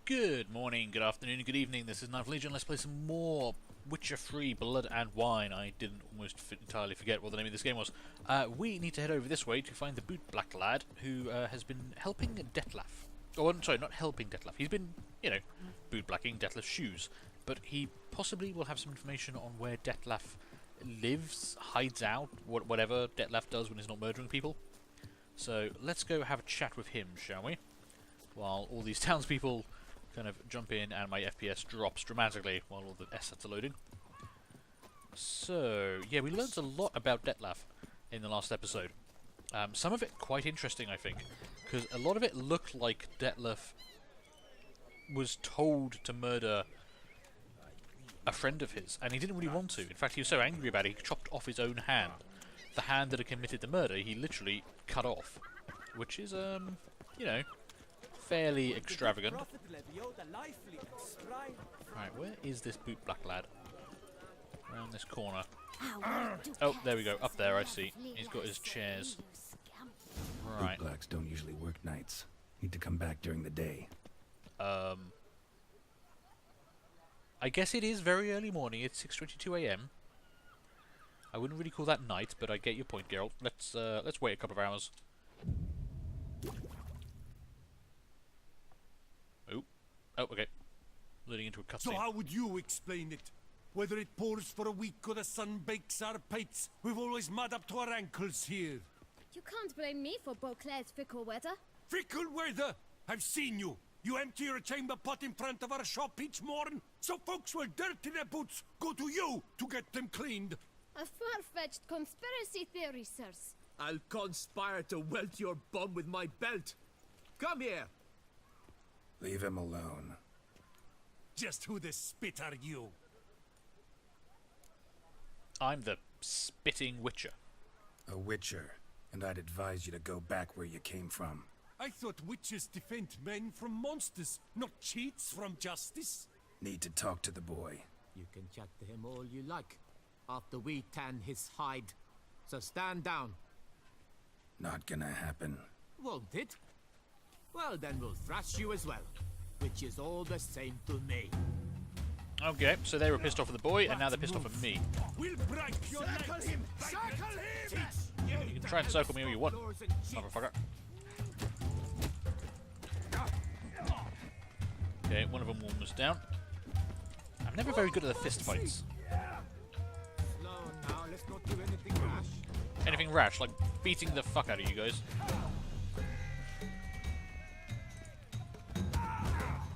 Good morning, good afternoon, good evening. This is Ninth Legion. Let's play some more Witcher 3 Blood and Wine. I didn't almost entirely forget what the name of this game was. We need to head over this way to find the boot-black lad who has been helping Detlef. Oh, I'm sorry, not helping Detlef. He's been, boot-blacking Detlef's shoes. But he possibly will have some information on where Detlef lives, hides out, whatever Detlef does when he's not murdering people. So let's go have a chat with him, shall we? While all these townspeople kind of jump in and my FPS drops dramatically while all the assets are loading. So, yeah, we learned a lot about Detlef in the last episode. Some of it quite interesting, I think, because a lot of it looked like Detlef was told to murder a friend of his, and he didn't really want to. In fact, he was so angry about it, he chopped off his own hand. The hand that had committed the murder, he literally cut off, which is, fairly extravagant. Right, where is this boot-black lad? Around this corner. Oh, there we go. Up there, I see. He's got his chairs. Right. Boot-blacks don't usually work nights. Need to come back during the day. I guess it is very early morning. It's 6:22 AM. I wouldn't really call that night, but I get your point, Geralt. Let's wait a couple of hours. Oh, okay. Leading into a cutscene. So how would you explain it? Whether it pours for a week or the sun bakes our pates, we've always mud up to our ankles here. You can't blame me for Beauclair's fickle weather. Fickle weather! I've seen you. You empty your chamber pot in front of our shop each morn, so folks will dirty their boots, go to you to get them cleaned. A far-fetched conspiracy theory, sirs. I'll conspire to welt your bum with my belt. Come here. Leave him alone. Just who the spit are you? I'm the spitting witcher. A witcher, and I'd advise you to go back where you came from. I thought witches defend men from monsters, not cheats from justice. Need to talk to the boy. You can chat to him all you like, after we tan his hide. So stand down. Not gonna happen. Won't it? Well, then we'll thrash you as well, which is all the same to me. Okay, so they were pissed off at the boy, and now they're pissed off at me. We'll break your legs. him! Circle him! You can try and circle me all you want, motherfucker. Okay, one of them almost down. I'm never very good at the fist fights. Slow now, let's not do anything rash. Anything rash, like beating the fuck out of you guys.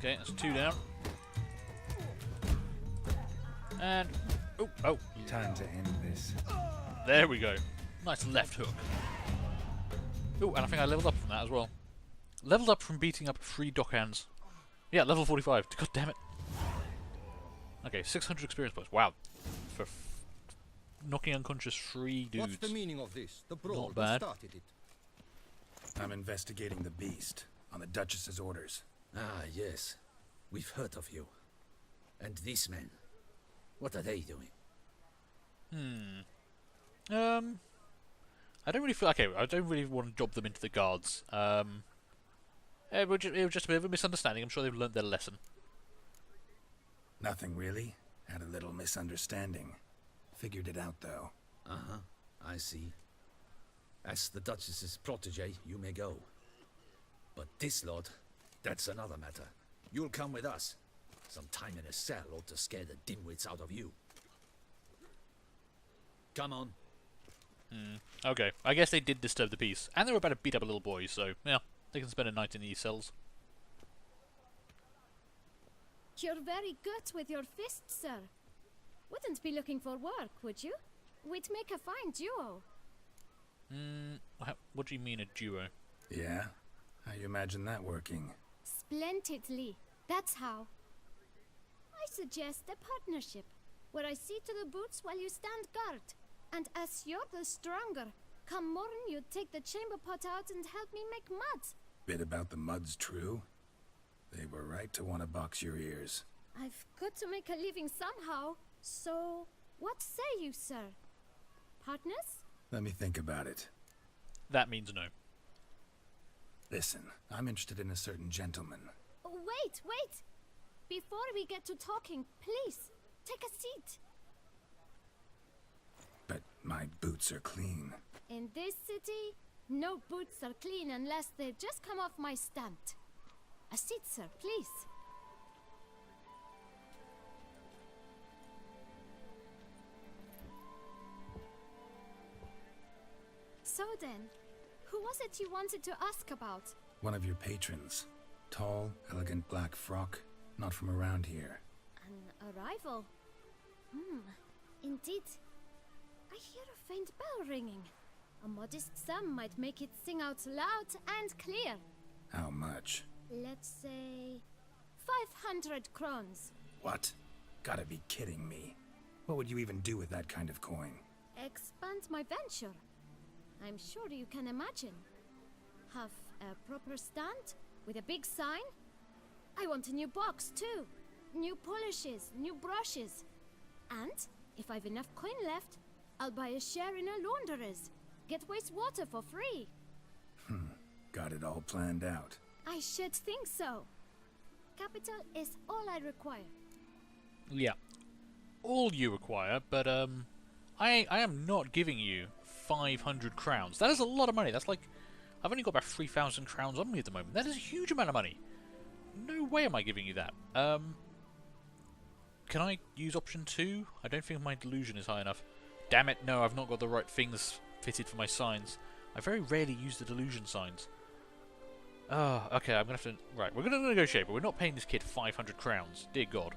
Okay, that's 2 down. And... Oh. Time to end this. There we go. Nice left hook. Oh, and I think I leveled up from that as well. Leveled up from beating up 3 dockhands. Yeah, level 45. God damn it. Okay, 600 experience points. Wow. For knocking unconscious 3 dudes. What's the meaning of this? The brawl, Not bad. who started it? I'm investigating the beast, on the Duchess's orders. Ah, yes. We've heard of you. And these men, what are they doing? I don't really feel... Okay, I don't really want to job them into the guards. It was just a bit of a misunderstanding. I'm sure they've learned their lesson. Nothing really. Had a little misunderstanding. Figured it out, though. Uh-huh, I see. As the Duchess's protege, you may go. But this lot, that's another matter. You'll come with us. Some time in a cell ought to scare the dimwits out of you. Come on. Okay, I guess they did disturb the peace. And they were about to beat up a little boy, so, yeah, they can spend a night in these cells. You're very good with your fists, sir. Wouldn't be looking for work, would you? We'd make a fine duo. What do you mean, a duo? Yeah? How you imagine that working? Splendidly. That's how. I suggest a partnership, where I see to the boots while you stand guard. And as you're the stronger, come morn you take the chamber pot out and help me make mud. Bit about the mud's true? They were right to want to box your ears. I've got to make a living somehow, so what say you, sir? Partners? Let me think about it. That means no. Listen, I'm interested in a certain gentleman. Wait wait, wait! Before we get to talking, please, take a seat. But my boots are clean. In this city, no boots are clean unless they just come off my stand. A seat, sir, please. So then, who was it you wanted to ask about? One of your patrons. Tall, elegant black frock. Not from around here. An arrival? Indeed. I hear a faint bell ringing. A modest sum might make it sing out loud and clear. How much? Let's say 500 crowns. What? Gotta be kidding me. What would you even do with that kind of coin? Expand my venture. I'm sure you can imagine. Have a proper stand with a big sign. I want a new box too. New polishes, new brushes. And if I've enough coin left, I'll buy a share in a launderer's. Get wastewater for free. Got it all planned out. I should think so. Capital is all I require. Yeah. All you require, but I am not giving you 500 crowns. That is a lot of money. That's like, I've only got about 3,000 crowns on me at the moment. That is a huge amount of money. No way am I giving you that. Can I use option 2? I don't think my delusion is high enough. Damn it, no, I've not got the right things fitted for my signs. I very rarely use the delusion signs. Oh, okay, I'm going to have to... Right, we're going to negotiate, but we're not paying this kid 500 crowns. Dear God.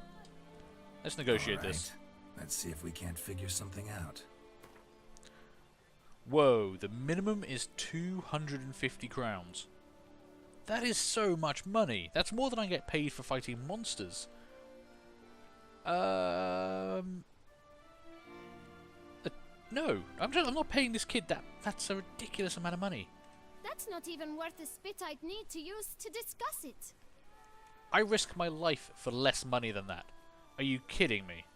Let's negotiate All right. this. Let's see if we can't figure something out. Whoa, the minimum is 250 crowns. That is so much money. That's more than I get paid for fighting monsters. No, I'm not paying this kid that. That's a ridiculous amount of money. That's not even worth the spit I'd need to use to discuss it. I risk my life for less money than that. Are you kidding me?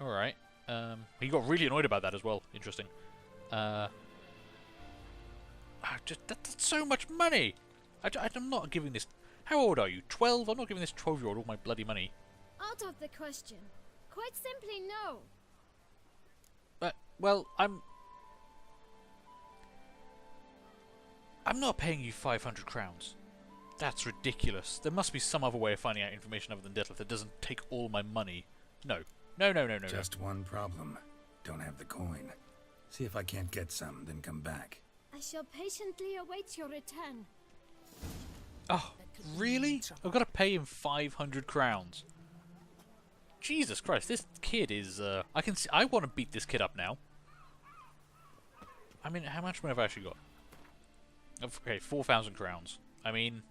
Alright. He got really annoyed about that as well. Interesting. That's so much money! I'm not giving this... How old are you? 12? I'm not giving this 12-year-old all my bloody money. Out of the question. Quite simply, no. Well, I'm not paying you 500 crowns. That's ridiculous. There must be some other way of finding out information other than Detlef that doesn't take all my money. No. No. Just one problem. Don't have the coin. See if I can't get some, then come back. I shall patiently await your return. Oh, really? I've got to pay him 500 crowns. Jesus Christ, this kid is, I can see, I want to beat this kid up now. I mean, how much money have I actually got? Okay, 4,000 crowns. I mean,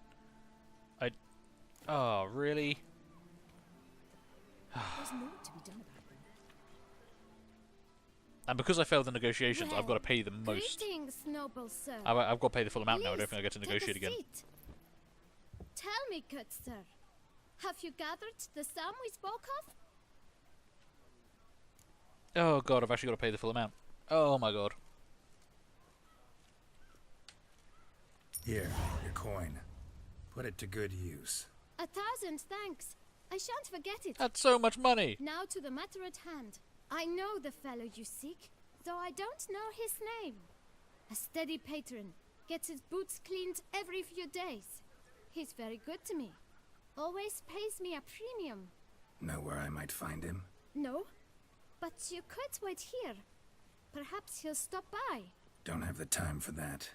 oh, really? There's more to be done about them. And because I failed the negotiations, Well, I've got to pay the most. Greetings, noble sir. I've got to pay the full amount now. I don't Please, think I get to take a negotiate again. seat. Tell me, good sir, have you gathered the sum we spoke of? Oh god, I've actually got to pay the full amount. Oh my god. Here, your coin. Put it to good use. 1,000 thanks. I shan't forget it. That's so much money. Now to the matter at hand. I know the fellow you seek, though I don't know his name. A steady patron, gets his boots cleaned every few days. He's very good to me. Always pays me a premium. Know where I might find him? No, but you could wait here. Perhaps he'll stop by. Don't have the time for that.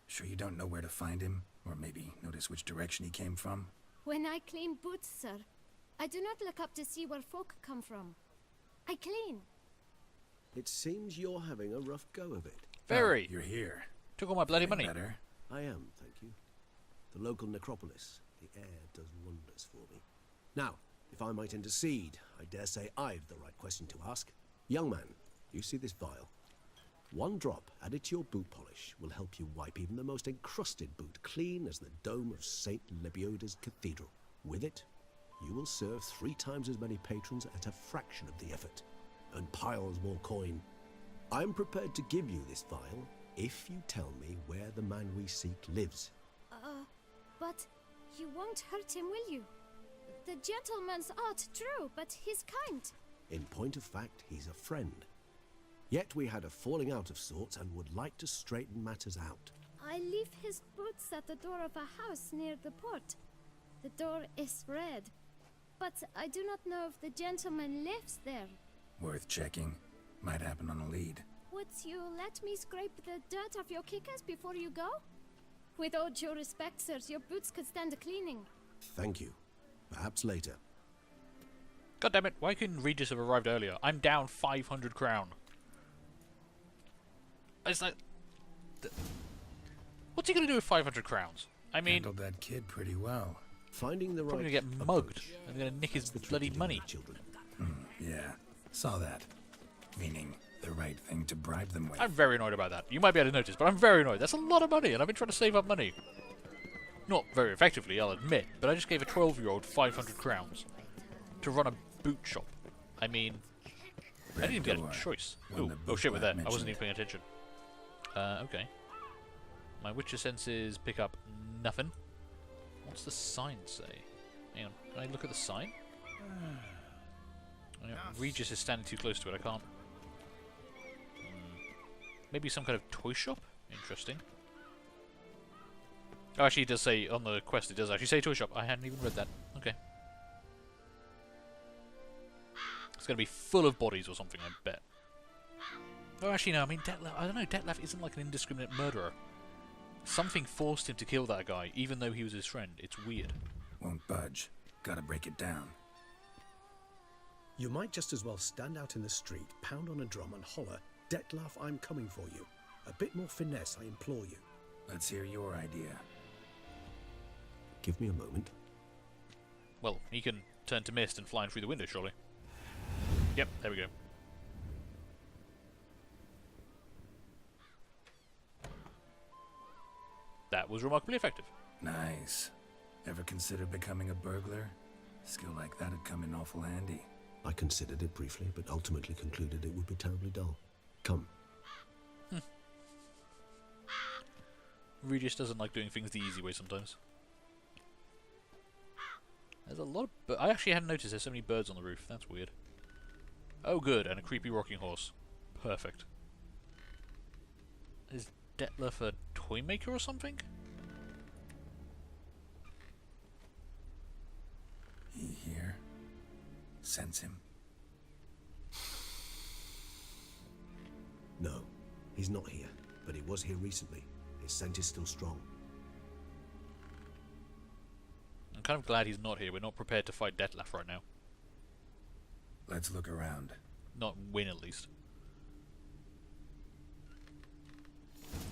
Sure you don't know where to find him? Or maybe notice which direction he came from? When I clean boots, sir, I do not look up to see where folk come from. I clean. It seems you're having a rough go of it. Very. Oh, you're here. Took all my bloody Feeling money. Better? I am, thank you. The local necropolis. The air does wonders for me. Now, if I might intercede, I dare say I've the right question to ask. Young man, you see this vial? One drop added to your boot polish will help you wipe even the most encrusted boot clean as the dome of St. Lebioda's cathedral. With it, you will serve 3 times as many patrons at a fraction of the effort, and piles more coin. I'm prepared to give you this vial if you tell me where the man we seek lives. But you won't hurt him, will you? The gentleman's art, true, but he's kind. In point of fact, he's a friend. Yet we had a falling out of sorts and would like to straighten matters out. I leave his boots at the door of a house near the port. The door is red, but I do not know if the gentleman lives there. Worth checking. Might happen on a lead. Would you let me scrape the dirt off your kickers before you go? With all due respect, sirs, your boots could stand a cleaning. Thank you. Perhaps later. God damn it, why couldn't Regis have arrived earlier? I'm down 500 crown. It's like... What's he going to do with 500 crowns? I mean... Handled that kid pretty well. Finding the probably right going to get mugged and going to nick his bloody money. children. Yeah, saw that. Meaning the right thing to bribe them with. I'm very annoyed about that. You might be able to notice, but I'm very annoyed. That's a lot of money, and I've been trying to save up money. Not very effectively, I'll admit, but I just gave a 12-year-old 500 crowns to run a boot shop. I mean, I didn't even get a choice. Ooh, oh shit, we're there. I wasn't even paying attention. Okay. My Witcher senses pick up nothing. What's the sign say? Hang on, can I look at the sign? Regis is standing too close to it, I can't. Maybe some kind of toy shop? Interesting. Oh, actually, it does say, on the quest, it does actually say toy shop. I hadn't even read that. Okay. It's going to be full of bodies or something, I bet. Oh, actually, no, I mean, I don't know, Detlef isn't like an indiscriminate murderer. Something forced him to kill that guy, even though he was his friend. It's weird. Won't budge. Gotta break it down. You might just as well stand out in the street, pound on a drum and holler, "Detlef, I'm coming for you." A bit more finesse, I implore you. Let's hear your idea. Give me a moment. Well, he can turn to mist and fly in through the window, surely. Yep, there we go. That was remarkably effective. Nice. Ever consider becoming a burglar? Skill like that'd come in awful handy. I considered it briefly, but ultimately concluded it would be terribly dull. Come. Regis doesn't like doing things the easy way sometimes. There's a lot of... I actually hadn't noticed there's so many birds on the roof. That's weird. Oh, good. And a creepy rocking horse. Perfect. Is Detlef a toy maker or something? He here? Sense him. No, he's not here, but he was here recently. His scent is still strong. I'm kind of glad he's not here. We're not prepared to fight Detlef right now. Let's look around. Not win, at least.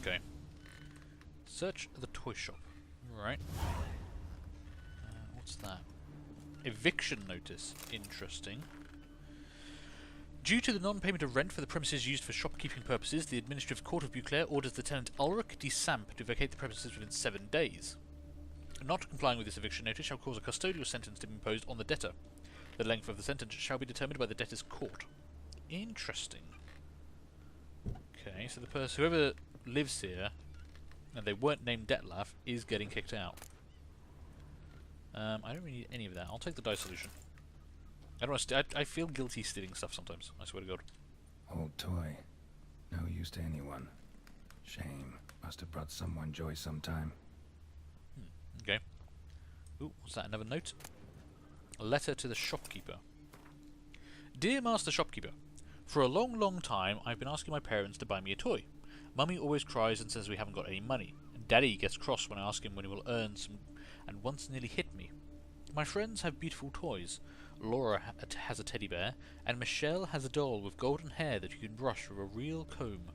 Okay. Search the toy shop. Right. What's that? Eviction notice. Interesting. Due to the non-payment of rent for the premises used for shopkeeping purposes, the Administrative Court of Beauclair orders the tenant Ulrich de Samp to vacate the premises within 7 days. Not complying with this eviction notice shall cause a custodial sentence to be imposed on the debtor. The length of the sentence shall be determined by the debtor's court. Interesting. Okay, so the person, whoever lives here, and they weren't named Detlef, is getting kicked out. I don't really need any of that. I'll take the dice solution. I don't want to I feel guilty stealing stuff sometimes. I swear to God. Old toy. No use to anyone. Shame. Must have brought someone joy sometime. Okay. Ooh, what's that? Another note? A letter to the shopkeeper. Dear Master Shopkeeper, for a long, long time I've been asking my parents to buy me a toy. Mummy always cries and says we haven't got any money. And Daddy gets cross when I ask him when he will earn some, and once nearly hit me. My friends have beautiful toys. Laura has a teddy bear, and Michelle has a doll with golden hair that you can brush with a real comb.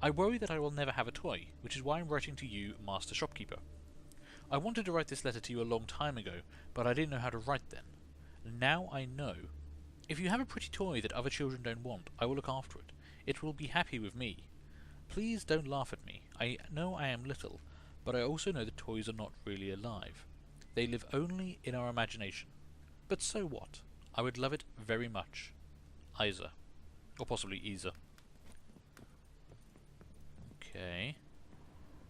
I worry that I will never have a toy, which is why I'm writing to you, Master Shopkeeper. I wanted to write this letter to you a long time ago, but I didn't know how to write then. Now I know. If you have a pretty toy that other children don't want, I will look after it. It will be happy with me. Please don't laugh at me. I know I am little, but I also know that toys are not really alive. They live only in our imagination. But so what? I would love it very much. Isa. Or possibly Isa. Okay.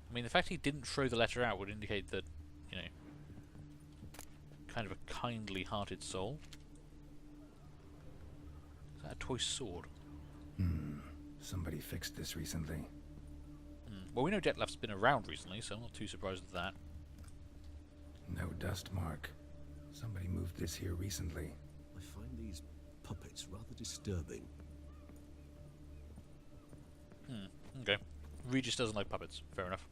I mean, the fact he didn't throw the letter out would indicate that you know, kind of a kindly-hearted soul. Is that a toy sword? Somebody fixed this recently. Well, we know Detlef's been around recently, so I'm not too surprised at that. No dust mark. Somebody moved this here recently. I find these puppets rather disturbing. Okay. Regis doesn't like puppets. Fair enough.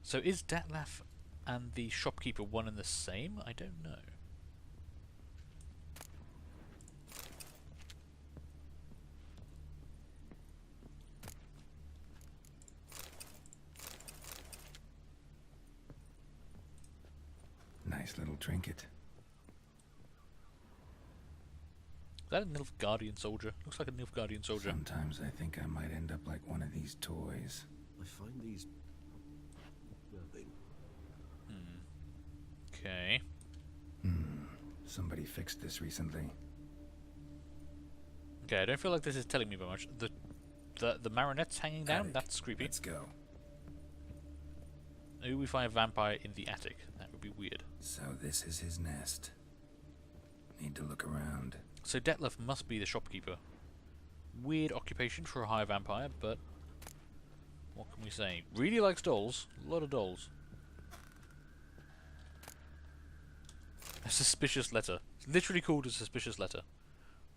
So is Detlef and the shopkeeper one and the same? I don't know. Nice little trinket. Is that a Nilfgaardian soldier? Looks like a Nilfgaardian soldier. Sometimes I think I might end up like one of these toys. I find these disturbing. Okay. Somebody fixed this recently. Okay, I don't feel like this is telling me very much. The marionette's hanging down? Attic. That's creepy. Let's go. Maybe we find a vampire in the attic. That would be weird. So this is his nest. Need to look around. So Detlef must be the shopkeeper. Weird occupation for a high vampire, but what can we say? Really likes dolls. A lot of dolls. A suspicious letter. It's literally called a suspicious letter.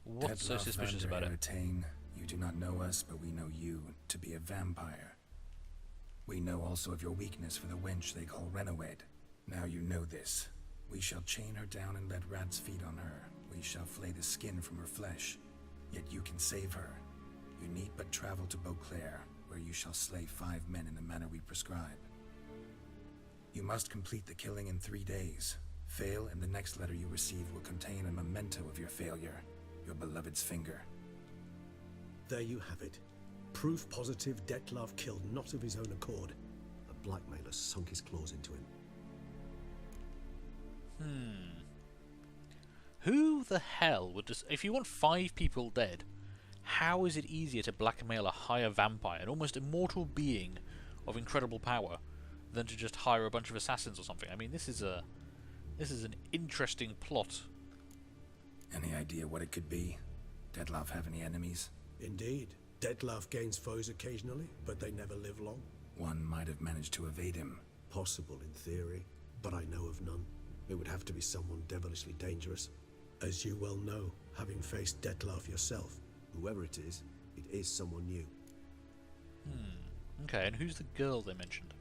What's so Detlef suspicious van der about it? Eretain, you do not know us, but we know you to be a vampire. We know also of your weakness for the wench they call Renowed. Now you know this. We shall chain her down and let rats feed on her. We shall flay the skin from her flesh. Yet you can save her. You need but travel to Beauclair, where you shall slay 5 men in the manner we prescribe. You must complete the killing in 3 days. Fail, and the next letter you receive will contain a memento of your failure. Your beloved's finger. There you have it. Proof positive Detlef killed not of his own accord. A blackmailer sunk his claws into him. Who the hell would just... If you want 5 people dead, how is it easier to blackmail a higher vampire, an almost immortal being of incredible power, than to just hire a bunch of assassins or something? I mean, this is an interesting plot. Any idea what it could be? Detlef have any enemies? Indeed. Detlef gains foes occasionally, but they never live long. One might have managed to evade him. Possible in theory, but I know of none. It would have to be someone devilishly dangerous. As you well know, having faced Detlef yourself, whoever it is someone new. Okay, and who's the girl they mentioned?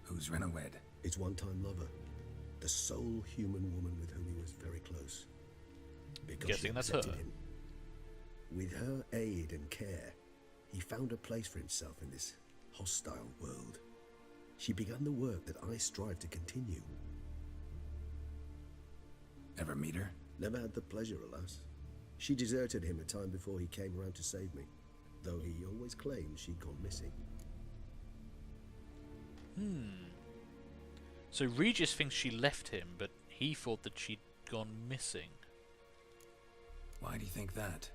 Who's Renowed? His one-time lover. The sole human woman with whom he was very close. Because Guessing she that's accepted her. him. With her aid and care, he found a place for himself in this hostile world. She began the work that I strive to continue. Ever meet her? Never had the pleasure, alas. She deserted him a time before he came around to save me, though he always claimed she'd gone missing. So Regis thinks she left him, but he thought that she'd gone missing. Why do you think that?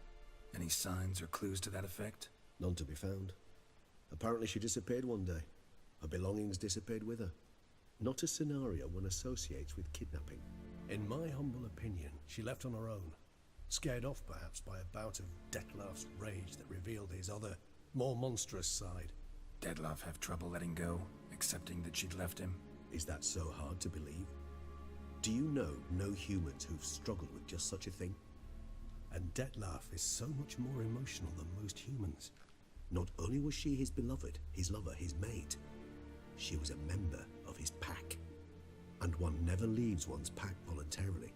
Any signs or clues to that effect? None to be found. Apparently she disappeared one day. Her belongings disappeared with her. Not a scenario one associates with kidnapping. In my humble opinion, she left on her own. Scared off perhaps by a bout of Detlef's rage that revealed his other, more monstrous side. Detlef have trouble letting go, accepting that she'd left him? Is that so hard to believe? Do you know no humans who've struggled with just such a thing? And Detlef is so much more emotional than most humans. Not only was she his beloved, his lover, his mate, she was a member of his pack. And one never leaves one's pack voluntarily.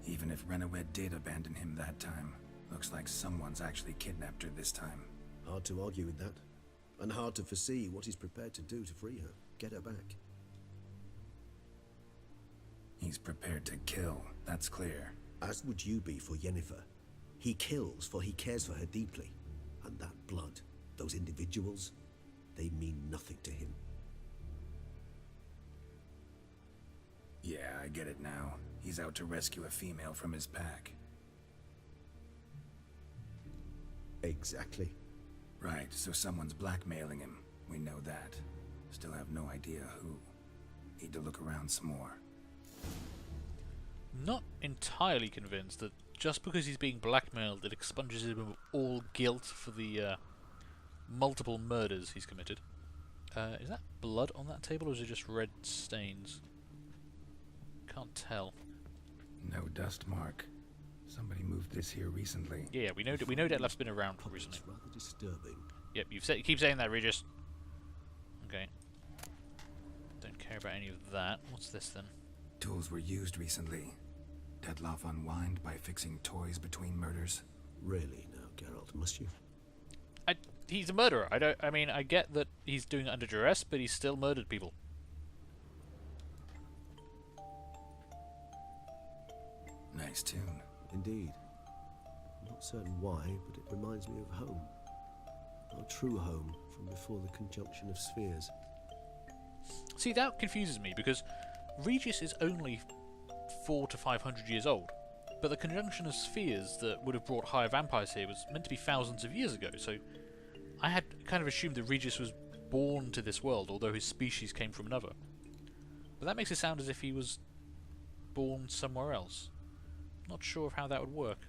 Even if Renowed did abandon him that time, looks like someone's actually kidnapped her this time. Hard to argue with that. And hard to foresee what he's prepared to do to free her, get her back. He's prepared to kill, that's clear. As would you be for Yennefer. He kills for he cares for her deeply. And that blood, those individuals, they mean nothing to him. Yeah, I get it now. He's out to rescue a female from his pack. Exactly. Right, so someone's blackmailing him. We know that. Still have no idea who. Need to look around some more. Not entirely convinced that just because he's being blackmailed, it expunges him of all guilt for the multiple murders he's committed. Is that blood on that table, or is it just red stains? Can't tell. No dust mark. Somebody moved this here recently. Yeah, we know Detlef's been around recently. It's rather disturbing. Yep, you keep saying that, Regis. Okay. Don't care about any of that. What's this then? Tools were used recently. Detlef unwind by fixing toys between murders. Really now, Geralt, must you? He's a murderer. I get that he's doing it under duress, but he's still murdered people. Nice tune. Indeed. I'm not certain why, but it reminds me of home. Our true home from before the conjunction of spheres. See, that confuses me, because Regis is only 400 to 500 years old, but the conjunction of spheres that would have brought higher vampires here was meant to be thousands of years ago, so I had kind of assumed that Regis was born to this world, although his species came from another. But that makes it sound as if he was born somewhere else. Not sure of how that would work.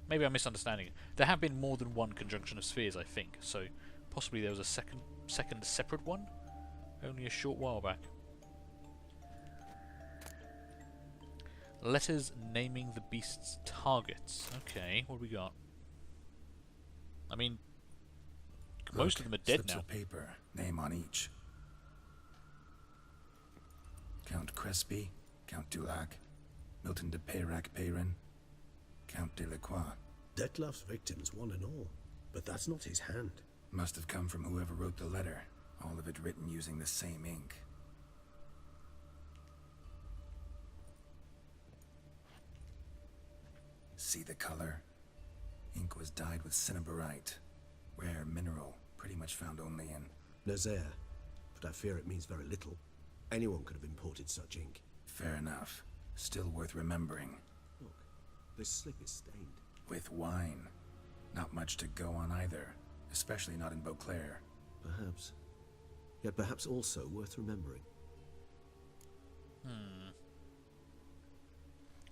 Maybe I'm misunderstanding it. There have been more than one conjunction of spheres, I think, so possibly there was a second separate one, only a short while back. Letters naming the beast's targets. Okay, what do we got? I mean, most of them are dead slips now. of paper, name on each. Count Crespi, Count Dulac, Milton de Peyrac-Peyrin, Count de la Croix. Detlef's victims, one and all. But that's not his hand. Must have come from whoever wrote the letter. All of it written using the same ink. See the color? Ink was dyed with cinnabarite. Rare mineral, pretty much found only in... Nazaire. But I fear it means very little. Anyone could have imported such ink. Fair enough. Still worth remembering. Look, this slip is stained. With wine. Not much to go on either. Especially not in Beauclair. Perhaps. Yet perhaps also worth remembering.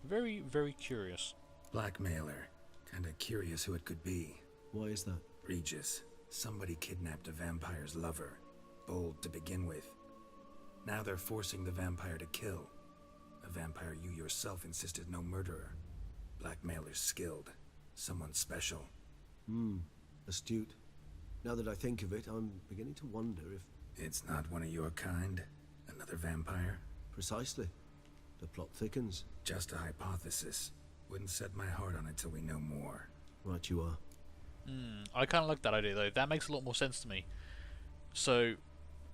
Very, very curious. Blackmailer. Kinda curious who it could be. Why is that? Regis. Somebody kidnapped a vampire's lover. Bold to begin with. Now they're forcing the vampire to kill. A vampire you yourself insisted no murderer. Blackmailer's skilled. Someone special. Astute. Now that I think of it, I'm beginning to wonder if... It's not one of your kind? Another vampire? Precisely. The plot thickens. Just a hypothesis. Wouldn't set my heart on it till we know more. Right you are. I kind of like that idea, though. That makes a lot more sense to me. So,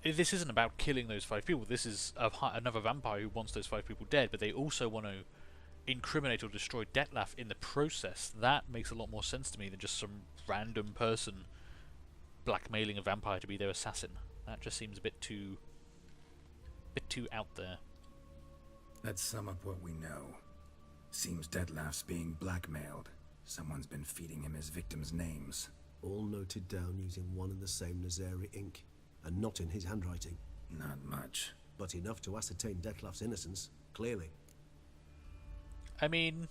this isn't about killing those 5 people. This is another vampire who wants those 5 people dead, but they also want to incriminate or destroy Detlef in the process. That makes a lot more sense to me than just some random person blackmailing a vampire to be their assassin. That just seems a bit too out there. Let's sum up what we know. Seems Detlef's being blackmailed. Someone's been feeding him his victims' names. All noted down using one and the same Nazari ink, and not in his handwriting. Not much. But enough to ascertain Detlef's innocence, clearly. I mean...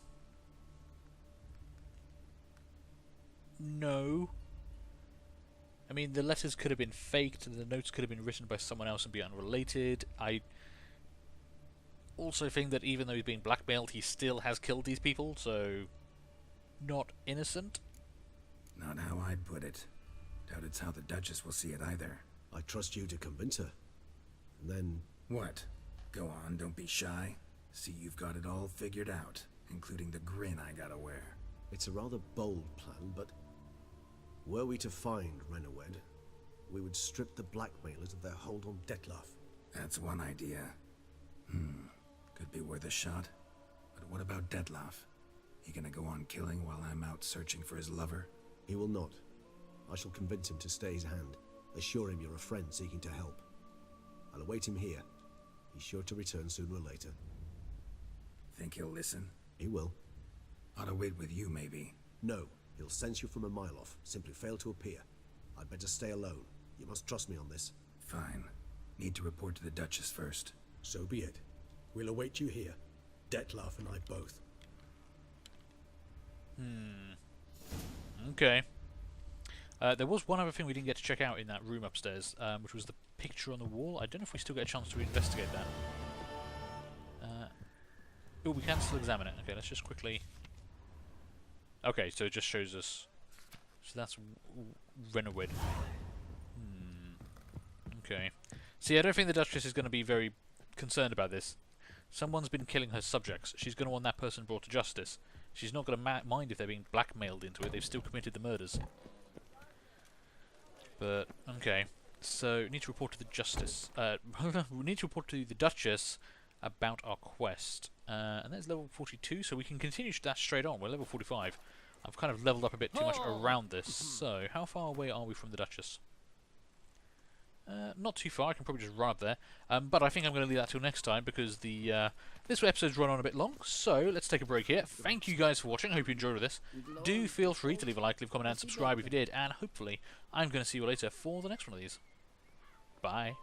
no. I mean, the letters could have been faked, and the notes could have been written by someone else and be unrelated. I also think that even though he's being blackmailed, he still has killed these people, so... not innocent? Not how I'd put it. Doubt it's how the Duchess will see it either. I trust you to convince her. And then... What? Go on, don't be shy. See you've got it all figured out, including the grin I gotta wear. It's a rather bold plan, but... were we to find Renowed, we would strip the blackmailers of their hold on Detlef. That's one idea. Could be worth a shot. But what about Detlef? He gonna go on killing while I'm out searching for his lover? He will not. I shall convince him to stay his hand. Assure him you're a friend seeking to help. I'll await him here. He's sure to return sooner or later. Think he'll listen? He will. Ought to wait with you, maybe. No, he'll sense you from a mile off. Simply fail to appear. I'd better stay alone. You must trust me on this. Fine. Need to report to the Duchess first. So be it. We'll await you here. Dettlaff and I both. Okay. There was one other thing we didn't get to check out in that room upstairs, which was the picture on the wall. I don't know if we still get a chance to investigate that. Oh, we can still examine it. Okay, let's just quickly... Okay, so it just shows us... So that's Renowed. Okay. See, I don't think the Duchess is going to be very concerned about this. Someone's been killing her subjects. She's going to want that person brought to justice. She's not going to mind if they're being blackmailed into it. They've still committed the murders. But, okay. So, we need to report to the Justice. We need to report to the Duchess about our quest. And that's level 42, so we can continue that straight on. We're level 45. I've kind of leveled up a bit too much around this. So, how far away are we from the Duchess? Not too far. I can probably just run up there. But I think I'm going to leave that till next time because the this episode's run on a bit long. So let's take a break here. Thank you guys for watching. I hope you enjoyed this. Do feel free to leave a like, leave a comment, and subscribe if you did. And hopefully, I'm going to see you later for the next one of these. Bye.